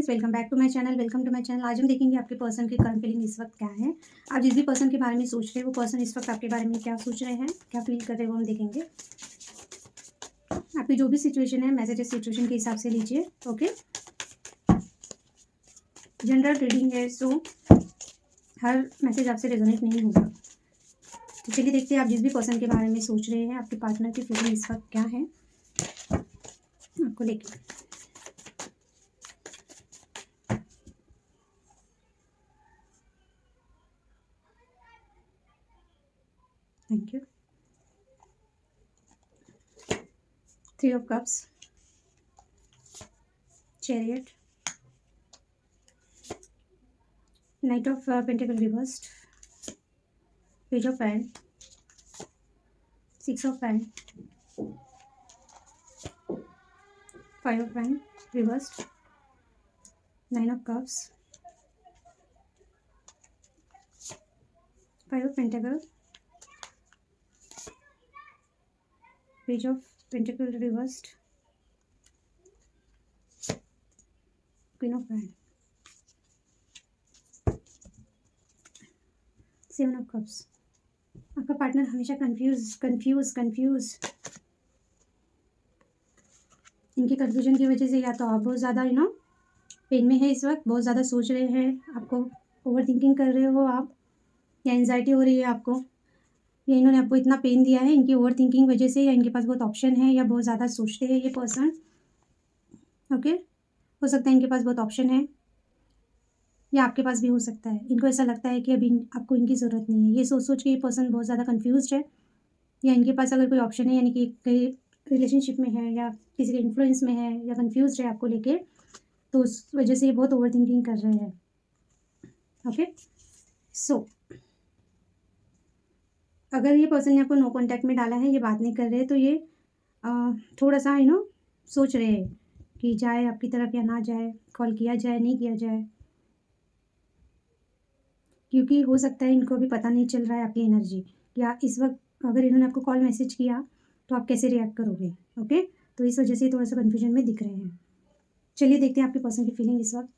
Guys, welcome back to my channel. Welcome to my channel. आज हम देखेंगे आपके पर्सन की करंट फीलिंग इस वक्त क्या है। आप जिस भी पर्सन के बारे में सोच रहे हैं वो पर्सन इस वक्त आपके बारे में क्या सोच रहे हैं, क्या फील कर रहे हैं, वो हम देखेंगे। आपकी जो भी सिचुएशन है मैसेज सिचुएशन के हिसाब से लीजिए। ओके, जनरल रीडिंग है, सो हर मैसेज आपसे रेजोनेट नहीं होगा। तो चलिए देखते हैं आप जिस भी पर्सन के बारे में सोच रहे हैं आपके पार्टनर की फीलिंग इस वक्त क्या है आपको लेकर। Thank you. 3 of Cups, Chariot, Knight of Pentacle reversed, Page of Hand, 6 of Hand, 5 of Hand reversed, 9 of Cups, 5 of Pentacle, Page of Pentacle reversed, Queen of Hand, 7 of Cups। आपका partner हमेशा confuse इनके confusion की वजह से या तो आप बहुत ज़्यादा पेन में है इस वक्त, बहुत ज़्यादा सोच रहे हैं, आपको ओवर थिंकिंग कर रहे हो आप, या एंजाइटी हो रही है आपको, या इन्होंने आपको इतना पेन दिया है इनकी ओवर थिंकिंग वजह से, या इनके पास बहुत ऑप्शन है, या बहुत ज़्यादा सोचते हैं ये पर्सन। ओके, हो सकता है इनके पास बहुत ऑप्शन है, या आपके पास भी हो सकता है। इनको ऐसा लगता है कि अभी आपको इनकी ज़रूरत नहीं है, ये सोच सोच के ये पर्सन बहुत ज़्यादा कन्फ्यूज है, या इनके पास अगर कोई ऑप्शन है यानी कि कहीं रिलेशनशिप में है या किसी के इन्फ्लुएंस में है या कन्फ्यूज है आपको लेके, तो उस वजह से ये बहुत ओवर थिंकिंग कर रहे हैं। ओके, सो अगर ये पर्सन ने आपको नो कॉन्टैक्ट में डाला है, ये बात नहीं कर रहे, तो ये थोड़ा सा सोच रहे हैं कि जाए आपकी तरफ या ना जाए, कॉल किया जाए नहीं किया जाए, क्योंकि हो सकता है इनको अभी पता नहीं चल रहा है आपकी एनर्जी, या इस वक्त अगर इन्होंने आपको कॉल मैसेज किया तो आप कैसे रिएक्ट करोगे। ओके, तो इस वजह से थोड़ा सा कन्फ्यूजन में दिख रहे हैं। चलिए देखते हैं आपके पर्सन की फीलिंग इस वक्त।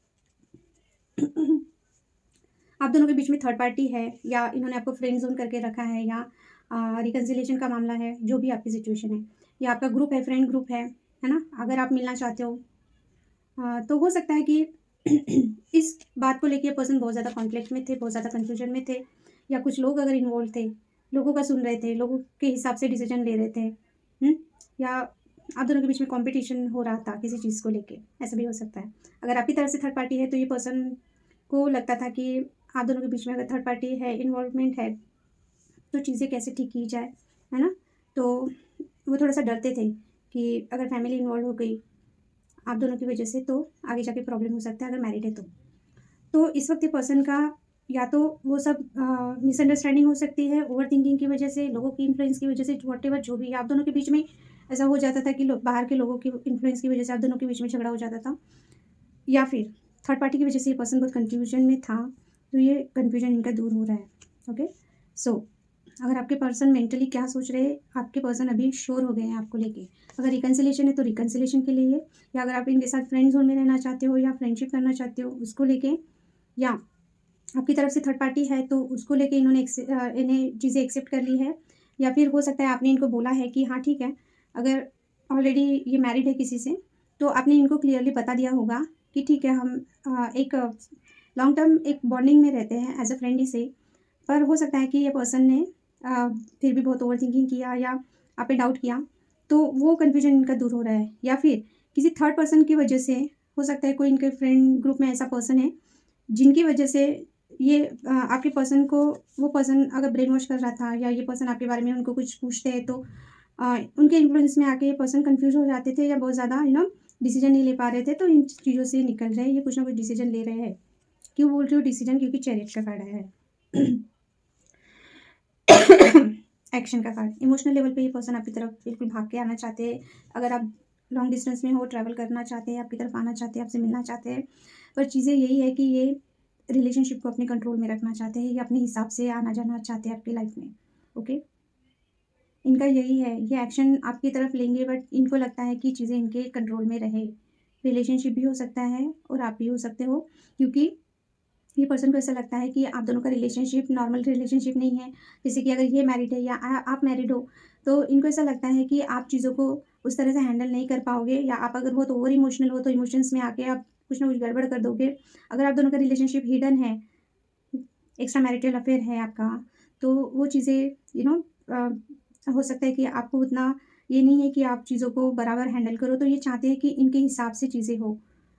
आप दोनों के बीच में थर्ड पार्टी है, या इन्होंने आपको फ्रेंड जोन करके रखा है, या रिकन्सिलेशन का मामला है, जो भी आपकी सिचुएशन है, या आपका ग्रुप है, फ्रेंड ग्रुप है ना। अगर आप मिलना चाहते हो तो हो सकता है कि इस बात को लेके पर्सन बहुत ज़्यादा कॉन्फ्लिक्ट में थे, बहुत ज़्यादा कन्फ्यूजन में थे, या कुछ लोग अगर इन्वॉल्व थे, लोगों का सुन रहे थे, लोगों के हिसाब से डिसीजन ले रहे थे, या आप दोनों के बीच में कंपटीशन हो रहा था किसी चीज़ को लेके, ऐसा भी हो सकता है। अगर आपकी तरफ से थर्ड पार्टी है तो ये पर्सन को लगता था कि आप दोनों के बीच में अगर थर्ड पार्टी है, इन्वॉल्वमेंट है, तो चीज़ें कैसे ठीक की जाए, है ना। तो वो थोड़ा सा डरते थे कि अगर फैमिली इन्वॉल्व हो गई आप दोनों की वजह से तो आगे जाके प्रॉब्लम हो सकता है अगर मैरिड है तो इस वक्त ये पर्सन का या तो वो सब मिसअंडरस्टैंडिंग हो सकती है, ओवर थिंकिंग की वजह से, लोगों की इन्फ्लुएंस की वजह से, वॉटेवर जो भी आप दोनों के बीच में ऐसा हो जाता था कि बाहर के लोगों की इन्फ्लुएंस की वजह से आप दोनों के बीच में झगड़ा हो जाता था, या फिर थर्ड पार्टी की वजह से ये पर्सन बहुत कन्फ्यूजन में था, तो ये कन्फ्यूजन इनका दूर हो रहा है। ओके, सो अगर आपके पर्सन मेंटली क्या सोच रहे हैं, आपके पर्सन अभी श्योर हो गए हैं आपको लेके। अगर रिकन्सिलेशन है तो रिकन्सिलेशन के लिए, या अगर आप इनके साथ फ्रेंड जोन में रहना चाहते हो या फ्रेंडशिप करना चाहते हो उसको लेके, या आपकी तरफ से थर्ड पार्टी है तो उसको लेके इन्होंने इन्हें चीज़ें एक्सेप्ट कर ली है, या फिर हो सकता है आपने इनको बोला है कि हाँ ठीक है, अगर ऑलरेडी ये मैरिड है किसी से तो आपने इनको क्लियरली बता दिया होगा कि ठीक है हम एक लॉन्ग टर्म एक बॉन्डिंग में रहते हैं एज अ फ्रेंड ही से। पर हो सकता है कि ये पर्सन ने फिर भी बहुत ओवर थिंकिंग किया या आप पे डाउट किया, तो वो कन्फ्यूजन इनका दूर हो रहा है, या फिर किसी थर्ड पर्सन की वजह से हो सकता है कोई इनके फ्रेंड ग्रुप में ऐसा पर्सन है जिनकी वजह से ये आपके पर्सन को, वो पर्सन अगर ब्रेन वॉश कर रहा था, या ये पर्सन आपके बारे में उनको कुछ पूछते हैं तो उनके इन्फ्लुएंस में आके ये पर्सन कंफ्यूज हो जाते थे, या बहुत ज़्यादा डिसीजन नहीं ले पा रहे थे, तो इन चीज़ों से निकल रहे हैं, ये कुछ ना कुछ डिसीजन ले रहे हैं। क्यों बोल रही हूँ डिसीजन, क्योंकि चैरियट का कार्ड है एक्शन का कार्ड। इमोशनल लेवल पे ये पर्सन आपकी तरफ बिल्कुल भाग के आना चाहते हैं। अगर आप लॉन्ग डिस्टेंस में हो, ट्रैवल करना चाहते हैं, आपकी तरफ आना चाहते हैं, आपसे मिलना चाहते हैं, पर चीज़ें यही है कि ये रिलेशनशिप को अपने कंट्रोल में रखना चाहते हैं, या अपने हिसाब से आना जाना चाहते हैं आपकी लाइफ में। ओके, इनका यही है, ये एक्शन आपकी तरफ लेंगे, बट इनको लगता है कि चीज़ें इनके कंट्रोल में रहे, रिलेशनशिप भी हो सकता है और आप भी हो सकते हो, क्योंकि ये पर्सन को ऐसा लगता है कि आप दोनों का रिलेशनशिप नॉर्मल रिलेशनशिप नहीं है। जैसे कि अगर ये मैरिड है या आप मैरिड हो, तो इनको ऐसा लगता है कि आप चीज़ों को उस तरह से हैंडल नहीं कर पाओगे, या आप अगर बहुत ओवर इमोशनल हो तो इमोशंस में आके आप कुछ ना कुछ गड़बड़ कर दोगे। अगर आप दोनों का रिलेशनशिप हिडन है, एक्स्ट्रा मैरिटल अफेयर है आपका, तो वो चीज़ें हो सकता है कि आपको उतना ये नहीं है कि आप चीज़ों को बराबर हैंडल करो, तो ये चाहते हैं कि इनके हिसाब से चीज़ें हो,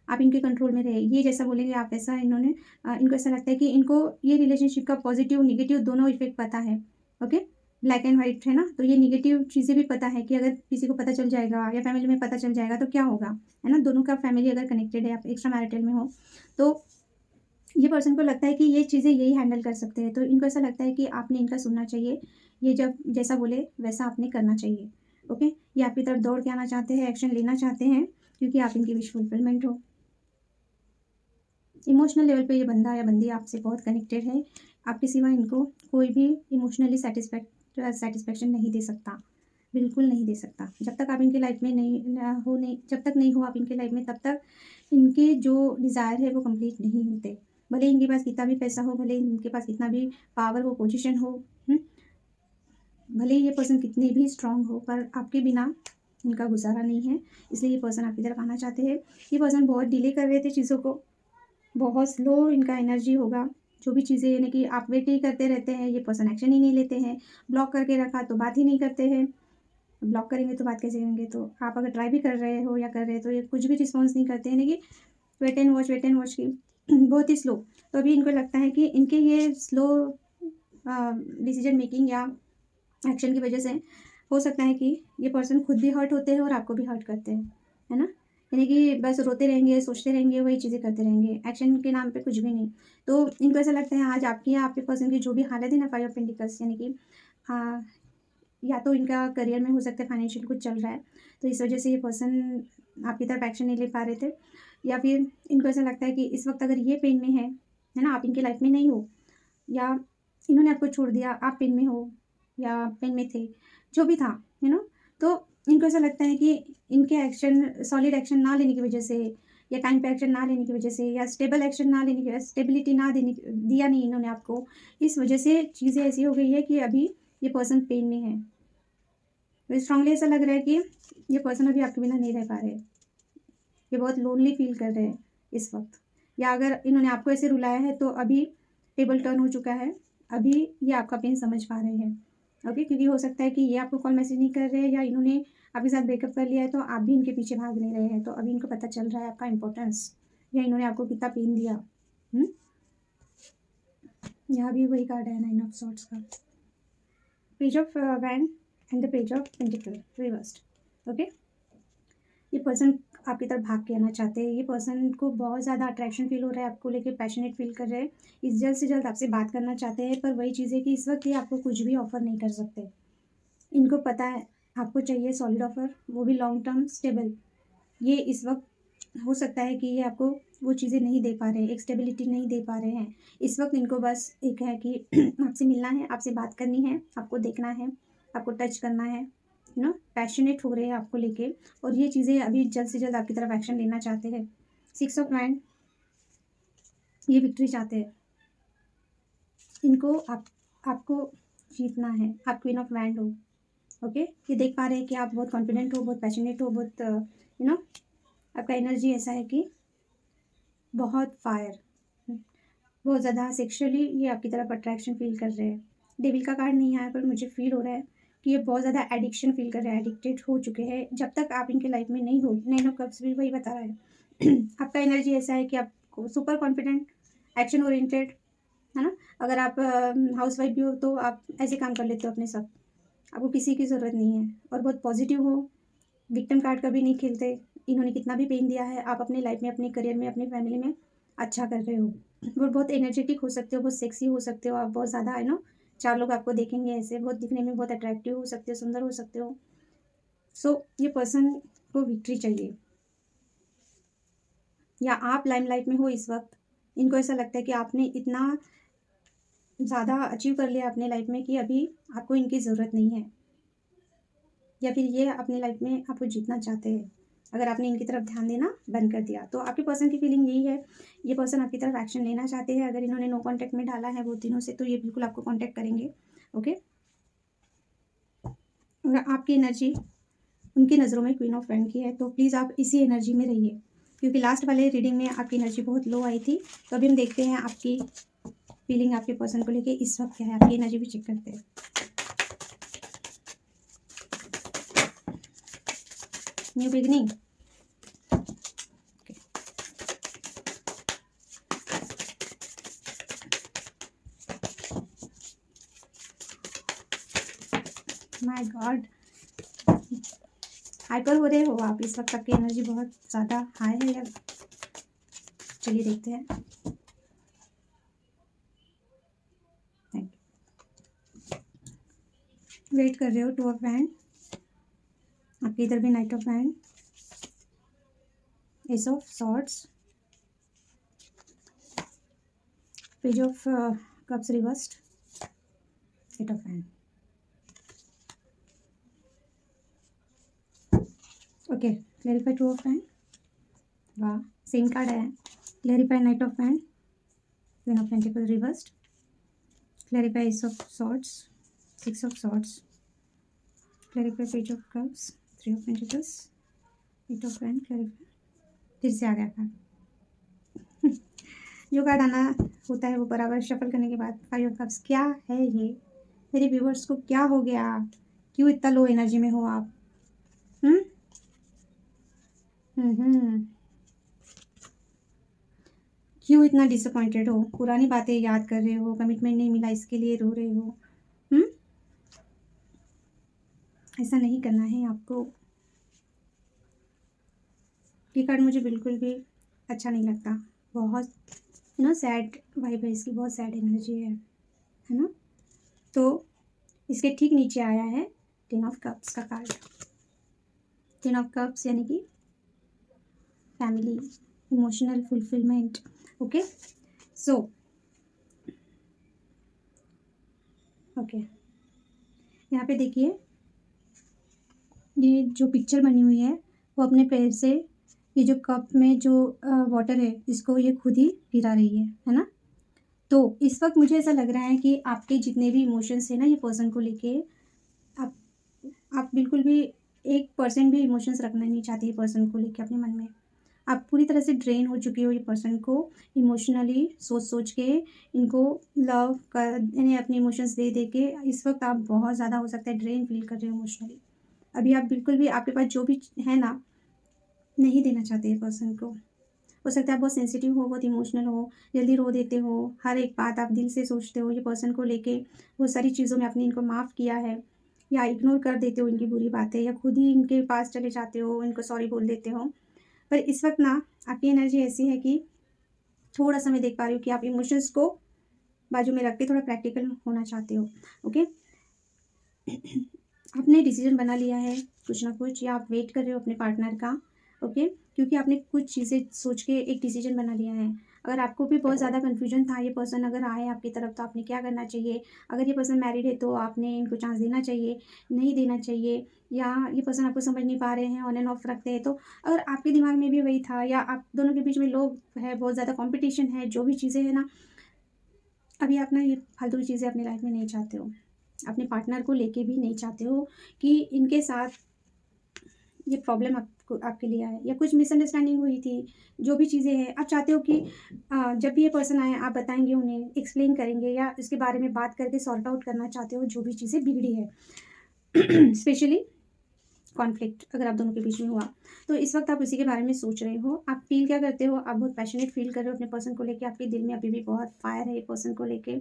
आप इनके कंट्रोल में रहे। ये जैसा बोलेंगे आप वैसा, इनको ऐसा लगता है कि इनको ये रिलेशनशिप का पॉजिटिव, नेगेटिव दोनों इफ़ेक्ट पता है। ओके? ब्लैक एंड व्हाइट है ना? तो ये नेगेटिव चीज़ें भी पता है कि अगर किसी को पता चल जाएगा या फैमिली में पता चल जाएगा तो क्या होगा, है ना? दोनों का फैमिली अगर कनेक्टेड है, आप एक्स्ट्रा मैरिटल में हो, तो ये पर्सन को लगता है कि ये चीज़ें यही हैंडल कर सकते हैं, तो इनको ऐसा लगता है कि आपने इनका सुनना चाहिए। ये जब जैसा बोले वैसा आपने करना चाहिए। ओके? ये आपकी तरफ दौड़ के आना चाहते हैं, एक्शन लेना चाहते हैं, क्योंकि आप इनकी विश फुलफिलमेंट हो। इमोशनल लेवल पे ये बंदा या बंदी आपसे बहुत कनेक्टेड है। आपके सिवा इनको कोई भी इमोशनली सैटिस्फैक्शन नहीं दे सकता, बिल्कुल नहीं दे सकता। जब तक आप इनकी लाइफ में जब तक नहीं हो आप इनकी लाइफ में, तब तक इनके जो डिज़ायर है वो कंप्लीट नहीं होते। भले इनके पास कितना भी पैसा हो, भले इनके पास कितना भी पावर हो, पोजीशन हो, भले ये पर्सन कितने भी स्ट्रांग हो, पर आपके बिना इनका गुजारा नहीं है। इसलिए ये पर्सन आपकी तरफ आना चाहते हैं। ये पर्सन बहुत डिले कर रहे थे चीज़ों को, बहुत स्लो इनका एनर्जी होगा। जो भी चीज़ें यानी कि आप वेट ही करते रहते हैं, ये पर्सन एक्शन ही नहीं लेते हैं। ब्लॉक करके रखा तो बात ही नहीं करते हैं। ब्लॉक करेंगे तो बात कैसे करेंगे? तो आप अगर ट्राई भी कर रहे हो या कर रहे हो तो ये कुछ भी रिस्पॉन्स नहीं करते हैं, यानी कि वेट एंड वॉच की बहुत ही स्लो। तो अभी इनको लगता है कि इनके ये स्लो डिसीजन मेकिंग या एक्शन की वजह से हो सकता है कि ये पर्सन खुद भी हर्ट होते हैं और आपको भी हर्ट करते हैं, है ना? यानी कि बस रोते रहेंगे, सोचते रहेंगे, वही चीज़ें करते रहेंगे, एक्शन के नाम पे कुछ भी नहीं। तो इनको ऐसा लगता है आज आपकी या आपके पर्सन की जो भी हालत है ना, 5 ऑफ पेंटिकल्स, यानी कि अ, या तो इनका करियर में हो सकता है फाइनेंशियल कुछ चल रहा है, तो इस वजह से ये पर्सन आपकी तरफ एक्शन नहीं ले पा रहे थे, या फिर इनको ऐसा लगता है कि इस वक्त अगर ये पेन में है ना, आप इनकी लाइफ में नहीं हो, या इन्होंने आपको छोड़ दिया, आप पेन में हो या पेन में थे, जो भी था, तो इनको ऐसा लगता है कि इनके एक्शन, सॉलिड एक्शन ना लेने की वजह से, या टाइम पे एक्शन ना लेने की वजह से, या स्टेबल एक्शन ना लेने की, स्टेबिलिटी ना देने दिया नहीं इन्होंने आपको, इस वजह से चीज़ें ऐसी हो गई है कि अभी ये पर्सन पेन में है। तो स्ट्रांगली ऐसा लग रहा है कि ये पर्सन अभी आपके बिना नहीं रह पा रहे, ये बहुत लोनली फील कर रहे हैं इस वक्त, या अगर इन्होंने आपको ऐसे रुलाया है तो अभी टेबल टर्न हो चुका है, अभी ये आपका पेन समझ पा रहे हैं। ओके? क्योंकि हो सकता है कि ये आपको कॉल मैसेज नहीं कर रहे हैं, या इन्होंने आपके साथ ब्रेकअप कर लिया है तो आप भी इनके पीछे भाग नहीं रहे हैं, तो अभी इनको पता चल रहा है आपका इंपॉर्टेंस, या इन्होंने आपको कितना पेन दिया। यहाँ भी वही कार्ड है, 9 ऑफ सॉर्ड्स का, page of wand and the page of pentacle reversed. Okay? ये पर्सन आपकी तरफ भाग के आना चाहते हैं। ये पर्सन को बहुत ज़्यादा अट्रैक्शन फील हो रहा है, आपको लेके पैशनेट फील कर रहे हैं, इस जल्द से जल्द आपसे बात करना चाहते हैं, पर वही चीज़ है कि इस वक्त ये आपको कुछ भी ऑफर नहीं कर सकते। इनको पता है आपको चाहिए सॉलिड ऑफर, वो भी लॉन्ग टर्म स्टेबल। ये इस वक्त हो सकता है कि ये आपको वो चीज़ें नहीं दे पा रहे हैं, एक स्टेबिलिटी नहीं दे पा रहे हैं। इस वक्त इनको बस एक है कि आपसे मिलना है, आपसे बात करनी है, आपको देखना है, आपको टच करना है, पैशनेट हो रहे हैं आपको लेके, और ये चीज़ें अभी जल्द से जल्द आपकी तरफ एक्शन लेना चाहते हैं। 6 ऑफ वैंड, ये विक्ट्री चाहते हैं। इनको आपको जीतना है, आप क्वीन ऑफ वैंड हो। ओके? ये देख पा रहे हैं कि आप बहुत कॉन्फिडेंट हो, बहुत पैशनेट हो, बहुत आपका एनर्जी ऐसा है कि बहुत फायर, बहुत ज़्यादा सेक्सुअली ये आपकी तरफ अट्रैक्शन फील कर रहे हैं। डेविल का कार्ड नहीं आया, पर मुझे फील हो रहा है कि ये बहुत ज़्यादा एडिक्शन फील कर रहे हैं, एडिक्टेड हो चुके हैं। जब तक आप इनके लाइफ में नहीं हो, 9 ऑफ कप्स भी वही बता रहा है आपका एनर्जी ऐसा है कि आपको सुपर कॉन्फिडेंट, एक्शन ओरिएंटेड, है ना? अगर आप हाउस वाइफ भी हो तो आप ऐसे काम कर लेते हो अपने सब, आपको किसी की ज़रूरत नहीं है, और बहुत पॉजिटिव हो, विक्टिम कार्ड कभी नहीं खेलते। इन्होंने कितना भी पेन दिया है, आप अपने लाइफ में, अपने करियर में, अपनी फैमिली में अच्छा कर रहे हो। वो बहुत एनर्जेटिक हो सकते हो, बहुत सेक्सी हो सकते हो आप, बहुत ज़्यादा 4 लोग आपको देखेंगे ऐसे, बहुत दिखने में बहुत अट्रैक्टिव हो सकते हो, सुंदर हो सकते हो। सो ये पर्सन को विक्ट्री चाहिए, या आप लाइमलाइट में हो इस वक्त, इनको ऐसा लगता है कि आपने इतना ज़्यादा अचीव कर लिया अपने लाइफ में कि अभी आपको इनकी ज़रूरत नहीं है, या फिर ये अपनी लाइफ में आपको जीतना चाहते हैं। अगर आपने इनकी तरफ ध्यान देना बंद कर दिया तो। आपके पर्सन की फीलिंग यही है, ये पर्सन आपकी तरफ एक्शन लेना चाहते हैं। अगर इन्होंने नो कॉन्टैक्ट में डाला है बहुत दिनों से तो ये बिल्कुल आपको कॉन्टैक्ट करेंगे। ओके, अगर आपकी एनर्जी उनकी नज़रों में क्वीन ऑफ वैंड की है तो प्लीज़ आप इसी एनर्जी में रहिए, क्योंकि लास्ट वाले रीडिंग में आपकी एनर्जी बहुत लो आई थी। तो अभी हम देखते हैं आपकी फीलिंग आपके पर्सन को लेके इस वक्त क्या है। आपकी एनर्जी भी चेक करते हैं। New beginning, my God, hyper हो रहे हो आप इस वक्त। आपकी एनर्जी बहुत ज़्यादा हाई है या चलिए देखते हैं। Thank you. वेट कर रहे हो, 2 ऑफ वैंड, आपके इधर भी night of wand, S of swords, page of cups reversed, 8 of wand. Okay, clarify 2 of wand, वाह सेम कार्ड है। Clarify night of wand, queen of pentacle reversed, clarify S of swords, 6 of swords, clarify page of cups, 3 of pentacles, 8 of wand, clarify, फिर से आ गया card. जो card आना होता है वो बराबर शफल करने के बाद 5 ऑफ कप्स। क्या है ये मेरे व्यूवर्स को, क्या हो गया? क्यों इतना लो एनर्जी में हो आप? क्यों इतना डिसअपॉइंटेड हो? पुरानी बातें याद कर रहे हो, कमिटमेंट नहीं मिला इसके लिए रो रहे हो। ऐसा नहीं करना है आपको। ये कार्ड मुझे बिल्कुल भी अच्छा नहीं लगता। बहुत सैड वाइब है इसकी, बहुत सैड एनर्जी है ना। तो इसके ठीक नीचे आया है 10 ऑफ कप्स का कार्ड। 10 ऑफ कप्स यानी कि family, emotional fulfilment. Okay, so okay, यहाँ पे देखिए ये जो पिक्चर बनी हुई है वो अपने पैर से ये जो कप में जो वाटर है इसको ये खुद ही गिरा रही है ना। तो इस वक्त मुझे ऐसा लग रहा है कि आपके जितने भी इमोशंस है ना ये पर्सन को लेके, आप बिल्कुल भी 1% भी इमोशंस रखना नहीं चाहते ये पर्सन को लेके अपने मन में। आप पूरी तरह से ड्रेन हो चुकी हो ये पर्सन को इमोशनली, सोच सोच के इनको लव कर, यानी अपने इमोशंस दे दे के इस वक्त आप बहुत ज़्यादा हो सकता है ड्रेन फील कर रहे हो इमोशनली। अभी आप बिल्कुल भी, आपके पास जो भी है ना, नहीं देना चाहते ये पर्सन को। हो सकता है आप बहुत सेंसिटिव हो, बहुत इमोशनल हो, जल्दी रो देते हो, हर एक बात आप दिल से सोचते हो ये पर्सन को लेके। बहुत सारी चीज़ों में आपने इनको माफ़ किया है या इग्नोर कर देते हो इनकी बुरी बातें, या खुद ही इनके पास चले जाते हो, इनको सॉरी बोल देते हो। पर इस वक्त ना आपकी एनर्जी ऐसी है कि थोड़ा सा मैं देख पा रही हूँ कि आप इमोशंस को बाजू में रख के थोड़ा प्रैक्टिकल होना चाहते हो। ओके, आपने डिसीजन बना लिया है कुछ ना कुछ, या आप वेट कर रहे हो अपने पार्टनर का। ओके, क्योंकि आपने कुछ चीज़ें सोच के एक डिसीजन बना लिया है। अगर आपको भी बहुत ज़्यादा कन्फ्यूजन था ये पर्सन अगर आए आपकी तरफ तो आपने क्या करना चाहिए, अगर ये पर्सन मैरिड है तो आपने इनको चांस देना चाहिए, नहीं देना चाहिए, या ये पर्सन आपको समझ नहीं पा रहे हैं, ऑन एंड ऑफ रखते हैं, तो अगर आपके दिमाग में भी वही था, या आप दोनों के बीच में लोग है, बहुत ज़्यादा कॉम्पिटिशन है, जो भी चीज़ें हैं ना, अभी आप ना ये फालतू की चीज़ें अपनी लाइफ में नहीं चाहते हो, अपने पार्टनर को लेके भी नहीं चाहते हो कि इनके साथ ये प्रॉब्लम आपको आपके लिए आए, या कुछ मिसअंडरस्टैंडिंग हुई थी, जो भी चीज़ें हैं आप चाहते हो कि जब भी ये पर्सन आए आप बताएंगे उन्हें, एक्सप्लेन करेंगे, या इसके बारे में बात करके सॉर्ट आउट करना चाहते हो जो भी चीज़ें बिगड़ी है। स्पेशली कॉन्फ्लिक्ट अगर आप दोनों के बीच में हुआ तो इस वक्त आप उसी के बारे में सोच रहे हो। आप फील क्या करते हो, आप बहुत पैशनेट फील कर रहे हो अपने पर्सन को लेके, आपके दिल में अभी भी बहुत फायर है ये पर्सन को लेके,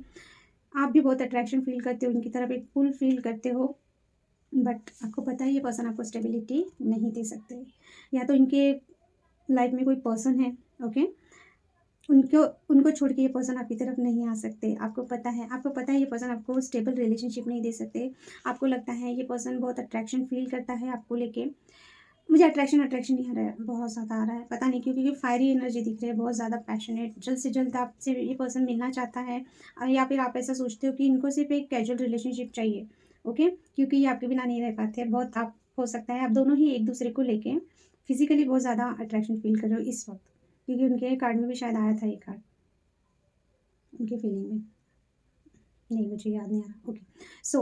आप भी बहुत अट्रैक्शन फील करते हो इनकी तरफ, एक पुल फील करते हो। बट आपको पता है ये पर्सन आपको स्टेबिलिटी नहीं दे सकते, या तो इनके लाइफ में कोई पर्सन है, ओके, उनको छोड़ के ये पर्सन आपकी तरफ नहीं आ सकते। आपको पता है ये पर्सन आपको स्टेबल रिलेशनशिप नहीं दे सकते। आपको लगता है ये पर्सन बहुत अट्रैक्शन फील करता है आपको लेके। मुझे अट्रैक्शन नहीं आ रहा है, बहुत ज़्यादा आ रहा है, पता नहीं क्यों, क्योंकि फायरी एनर्जी दिख रही है, बहुत ज़्यादा पैशनेट, जल्द से जल्द आपसे ये पर्सन मिलना चाहता है, या फिर आप ऐसा सोचते हो कि इनको सिर्फ एक कैजुअल रिलेशनशिप चाहिए। ओके, क्योंकि ये आपके बिना नहीं रह पाते हैं बहुत। आप हो सकता है आप दोनों ही एक दूसरे को लेके फिजिकली बहुत ज़्यादा अट्रैक्शन फील कर रहे हो इस वक्त, क्योंकि उनके कार्ड में भी शायद आया था ये कार्ड, उनकी फीलिंग में, नहीं मुझे याद नहीं आ रहा। ओके, सो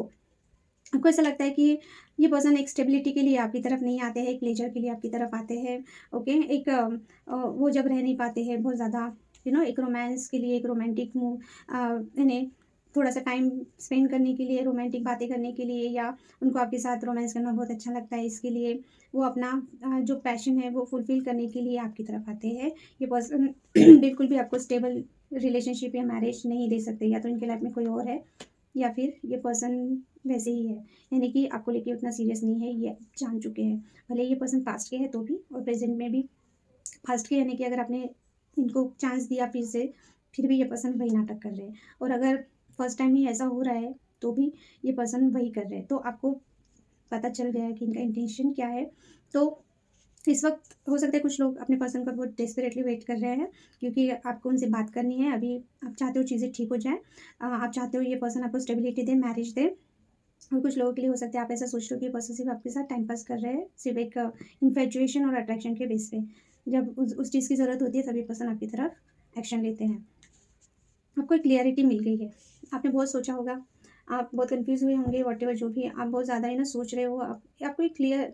आपको ऐसा लगता है कि ये पर्सन एक स्टेबिलिटी के लिए आपकी तरफ नहीं आते हैं, एक प्लेजर के लिए आपकी तरफ आते हैं। ओके, एक वो जब रह नहीं पाते हैं बहुत ज़्यादा एक रोमांस के लिए, एक रोमांटिक मूव यानी थोड़ा सा टाइम स्पेंड करने के लिए, रोमांटिक बातें करने के लिए, या उनको आपके साथ रोमांस करना बहुत अच्छा लगता है, इसके लिए वो अपना जो पैशन है वो फुलफ़िल करने के लिए आपकी तरफ आते हैं। ये पर्सन बिल्कुल भी आपको स्टेबल रिलेशनशिप या मैरिज नहीं दे सकते, या तो इनके लाइफ में कोई और है, या फिर ये पर्सन वैसे ही है, यानी कि आपको लेके उतना सीरियस नहीं है, ये जान चुके हैं। भले ये पर्सन पास्ट के है तो भी, और प्रेजेंट में भी पास्ट के, यानी कि अगर आपने इनको चांस दिया फिर से, फिर भी ये पर्सन वही नाटक कर रहे हैं। और अगर फर्स्ट टाइम ही ऐसा हो रहा है तो भी ये पर्सन वही कर रहे हैं, तो आपको पता चल गया है कि इनका इंटेंशन क्या है। तो इस वक्त हो सकता है कुछ लोग अपने पर्सन का बहुत डेस्परेटली वेट कर रहे हैं, क्योंकि आपको उनसे बात करनी है। अभी आप चाहते हो चीज़ें ठीक हो जाए, आप चाहते हो ये पर्सन आपको स्टेबिलिटी दे, मैरिज दे। और कुछ लोगों के लिए हो सकता है आप ऐसा सोच रहे हो कि ये पर्सन सिर्फ आपके साथ टाइम पास कर रहे हैं, सिर्फ एक इन्फेचुएशन और अट्रैक्शन के बेस पे। जब उस चीज़ की ज़रूरत होती है तभी पर्सन आपकी तरफ एक्शन लेते हैं। आपको एक क्लियरिटी मिल गई है, आपने बहुत सोचा होगा, आप बहुत कंफ्यूज हुए होंगे, वॉटेवर जो भी आप बहुत ज़्यादा सोच रहे हो, आपको एक क्लियर,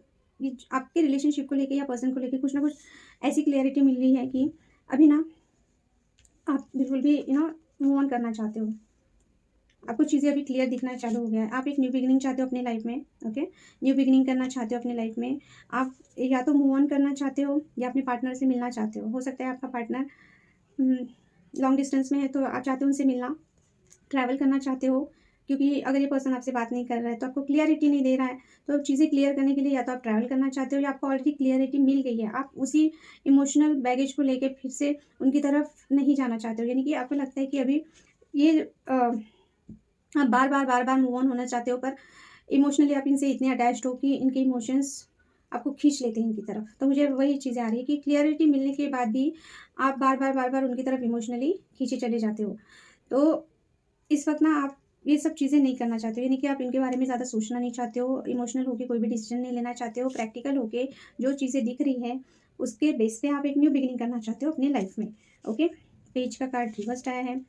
आपके रिलेशनशिप को लेके या पर्सन को लेके कुछ ना कुछ ऐसी क्लियरिटी मिल रही है कि अभी ना आप बिल्कुल भी मूव ऑन करना चाहते हो। आपको चीज़ें अभी क्लियर दिखना चालू हो गया है। आप एक न्यू बिगिनिंग चाहते हो अपनी लाइफ में। ओके, न्यू बिगिनिंग करना चाहते हो अपनी लाइफ में। आप या तो मूव ऑन करना चाहते हो या अपने पार्टनर से मिलना चाहते हो सकता है आपका पार्टनर लॉन्ग डिस्टेंस में है, तो आप चाहते हो उनसे मिलना, ट्रैवल करना चाहते हो, क्योंकि अगर ये पर्सन आपसे बात नहीं कर रहा है तो आपको क्लियरिटी नहीं दे रहा है, तो चीज़ें क्लियर करने के लिए या तो आप ट्रैवल करना चाहते हो, या आपको ऑलरेडी क्लियरिटी मिल गई है, आप उसी इमोशनल बैगेज को लेके फिर से उनकी तरफ नहीं जाना चाहते हो, यानी कि आपको लगता है कि अभी ये आप बार बार मूव ऑन होना चाहते हो, पर इमोशनली आप इनसे इतने अटैच्ड हो कि इनके इमोशंस आपको खींच लेते हैं इनकी तरफ। तो मुझे वही चीज़ें आ रही है कि क्लियरिटी मिलने के बाद भी आप बार बार उनकी तरफ इमोशनली खींचे चले जाते हो। तो इस वक्त ना आप ये सब चीज़ें नहीं करना चाहते हो, यानी कि आप इनके बारे में ज़्यादा सोचना नहीं चाहते हो, इमोशनल होके कोई भी डिसीजन नहीं लेना चाहते हो, प्रैक्टिकल होके जो चीज़ें दिख रही हैं उसके बेस पे आप एक न्यू बिगिनिंग करना चाहते हो अपनी लाइफ में। ओके, पेज का कार्ड रिवर्स्ड आया है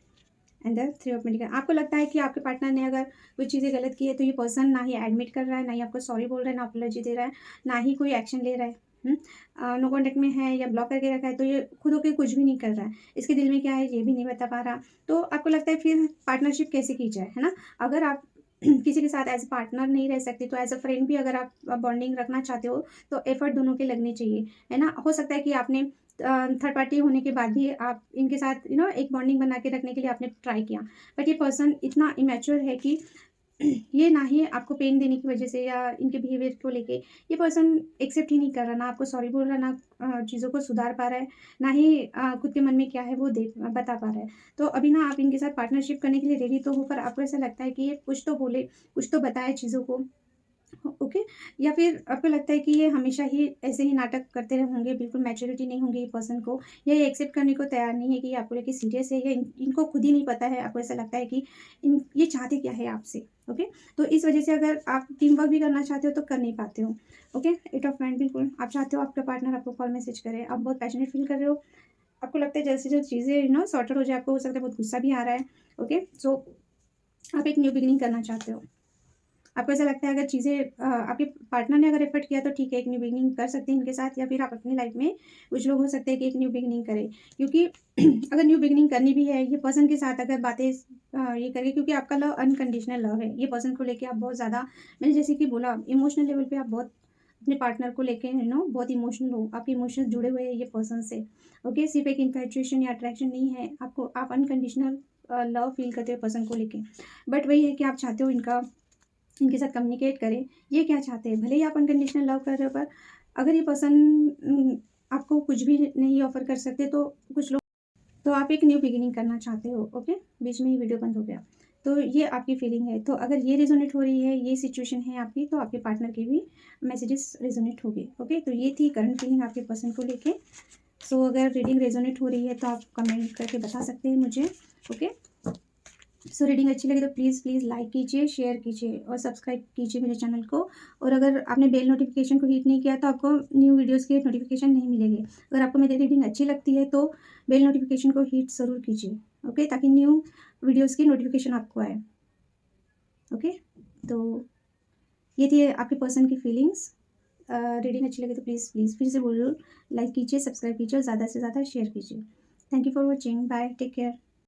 and the three of pentacle. आपको लगता है कि आपके पार्टनर ने अगर कोई चीज़ें गलत की है तो ये पर्सन ना ही एडमिट कर रहा है, ना ही आपको सॉरी बोल रहा है, ना अपॉलॉजी दे रहा है, ना ही कोई एक्शन ले रहा है, नो कॉन्टेक्ट में है या ब्लॉक करके रखा है, तो ये खुद होकर कुछ भी नहीं कर रहा है, इसके दिल में क्या है ये भी नहीं बता पा रहा। तो आपको लगता है फिर पार्टनरशिप कैसे की जाए, है ना? अगर आप किसी के साथ एज ए पार्टनर नहीं रह सकते तो एज अ फ्रेंड भी अगर आप बॉन्डिंग रखना चाहते हो तो एफर्ट दोनों के लगने चाहिए, है ना? हो सकता है कि आपने थर्ड पार्टी होने के बाद भी आप इनके साथ एक बॉन्डिंग बना के रखने के लिए आपने ट्राई किया, बट ये पर्सन इतना इमेच्योर है कि ये ना ही आपको पेन देने की वजह से या इनके बिहेवियर को लेके ये पर्सन एक्सेप्ट ही नहीं कर रहा, ना आपको सॉरी बोल रहा, ना चीज़ों को सुधार पा रहा है, ना ही खुद के मन में क्या है वो बता पा रहा है। तो अभी ना आप इनके साथ पार्टनरशिप करने के लिए रेडी तो हो, पर आपको ऐसा लगता है कि ये कुछ तो बोले, कुछ तो बताए चीज़ों को। ओके, या फिर आपको लगता है कि ये हमेशा ही ऐसे ही नाटक करते रहे होंगे, बिल्कुल मैच्योरिटी नहीं होंगी ये पर्सन को, या ये एक्सेप्ट करने को तैयार नहीं है कि ये आपको लेके सीरियस है, या इनको खुद ही नहीं पता है, आपको ऐसा लगता है कि ये चाहते क्या है आपसे। ओके, तो इस वजह से अगर आप टीम वर्क भी करना चाहते हो तो कर नहीं पाते हो। ओके, एट ऑफ माइंड, बिल्कुल आप चाहते हो आपका पार्टनर आपको कॉल मैसेज करे, आप बहुत पैशनेट फील कर रहे हो, आपको लगता है जल्द से जल्द चीज़ें सॉर्टेड हो जाए, आपको हो सकता है बहुत गुस्सा भी आ रहा है। ओके, सो आप एक न्यू बिगिनिंग करना चाहते हो, आपको ऐसा लगता है अगर चीज़ें आपके पार्टनर ने अगर एफर्ट किया तो ठीक है, एक न्यू बिगिनिंग कर सकते हैं इनके साथ, या फिर आप अपनी लाइफ में कुछ लोग हो सकते हैं कि एक न्यू बिगिनिंग करें, क्योंकि अगर न्यू बिगिनिंग करनी भी है ये पर्सन के साथ अगर बातें ये करें, क्योंकि आपका लव अनकंडीशनल लव है, ये पर्सन को लेके आप बहुत ज़्यादा, मैंने जैसे कि बोला इमोशनल लेवल पे आप बहुत अपने पार्टनर को लेके बहुत इमोशनल हो, आपके इमोशंस जुड़े हुए हैं ये पर्सन से। ओके, सिर्फ एक इन्फैचुएशन या अट्रैक्शन नहीं है, आपको आप अनकंडीशनल लव फील करते हो पर्सन को लेके, बट वही है कि आप चाहते हो इनके साथ कम्युनिकेट करें, ये क्या चाहते हैं, भले ही आप अनकंडीशनल लव कर रहे हो, पर अगर ये पर्सन आपको कुछ भी नहीं ऑफर कर सकते तो कुछ लोग, तो आप एक न्यू बिगिनिंग करना चाहते हो। ओके, बीच में ही वीडियो बंद हो गया, तो ये आपकी फीलिंग है। तो अगर ये रेजोनेट हो रही है, ये सिचुएशन है आपकी, तो आपके पार्टनर की भी मैसेजेस रेजोनेट होगी। ओके, तो ये थी करंट फीलिंग आपके पर्सन को लेके। सो अगर रीडिंग रेजोनेट हो रही है तो आप कमेंट करके बता सकते हैं मुझे। ओके, सो रीडिंग अच्छी लगी तो प्लीज़ प्लीज़ लाइक कीजिए, शेयर कीजिए और सब्सक्राइब कीजिए मेरे चैनल को। और अगर आपने बेल नोटिफिकेशन को हिट नहीं किया तो आपको न्यू वीडियोज़ की नोटिफिकेशन नहीं मिलेगी। अगर आपको मेरी रीडिंग अच्छी लगती है तो बेल नोटिफिकेशन को हिट ज़रूर कीजिए, ओके, ताकि न्यू वीडियोज़ की नोटिफिकेशन आपको आए, ओके। तो ये थी आपके पर्सन की फीलिंग्स। रीडिंग अच्छी लगी तो प्लीज़ प्लीज़ फिर से बोल रही हूँ, लाइक कीजिए, सब्सक्राइब कीजिए और ज़्यादा से ज़्यादा शेयर कीजिए। Thank you for watching, bye, take care.